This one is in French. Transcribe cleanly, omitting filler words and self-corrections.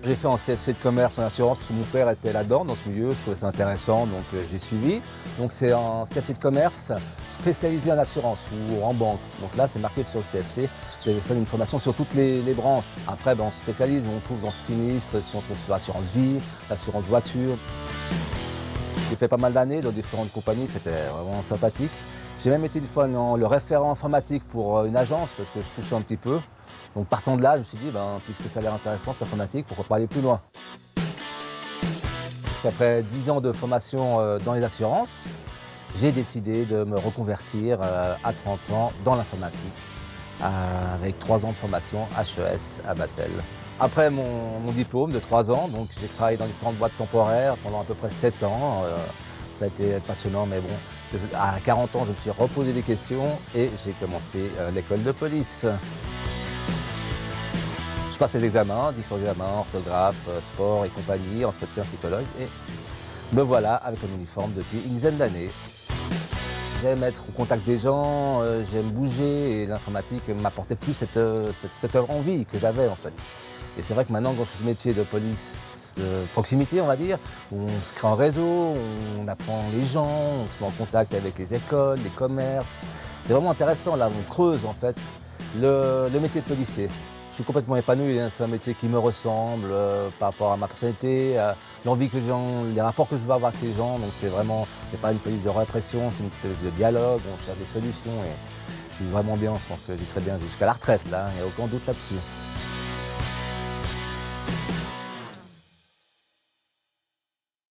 J'ai fait en CFC de commerce en assurance parce que mon père était là-dedans, dans ce milieu, je trouvais ça intéressant, donc j'ai suivi. Donc c'est un CFC de commerce spécialisé en assurance ou en banque. Donc là, c'est marqué sur le CFC, j'avais ça une formation sur toutes les branches. Après, on se spécialise, on trouve dans sinistre, si on trouve sur l'assurance vie, l'assurance voiture. J'ai fait pas mal d'années dans différentes compagnies, c'était vraiment sympathique. J'ai même été une fois le référent informatique pour une agence parce que je touchais un petit peu. Donc partant de là, je me suis dit, puisque ça a l'air intéressant cette informatique, pourquoi pas aller plus loin. Après 10 ans de formation dans les assurances, j'ai décidé de me reconvertir à 30 ans dans l'informatique, avec 3 ans de formation HES à Batel. Après mon diplôme de 3 ans, donc j'ai travaillé dans différentes boîtes temporaires pendant à peu près 7 ans. Ça a été passionnant, mais bon, à 40 ans, je me suis reposé des questions et j'ai commencé l'école de police. Je passais des examens, différents examens, orthographe, sport et compagnie, entretien psychologue, et me voilà avec un uniforme depuis une dizaine d'années. J'aime être au contact des gens, j'aime bouger, et l'informatique m'apportait plus cette envie que j'avais en fait. Et c'est vrai que maintenant, quand je suis ce métier de police de proximité, on va dire, où on se crée un réseau, on apprend les gens, on se met en contact avec les écoles, les commerces. C'est vraiment intéressant, là, on creuse en fait le métier de policier. Je suis complètement épanoui, c'est un métier qui me ressemble par rapport à ma personnalité, l'envie que j'ai, les rapports que je veux avoir avec les gens. Donc c'est pas une police de répression, c'est une police de dialogue, on cherche des solutions et je suis vraiment bien, je pense que j'y serai bien jusqu'à la retraite, là, il n'y a aucun doute là-dessus.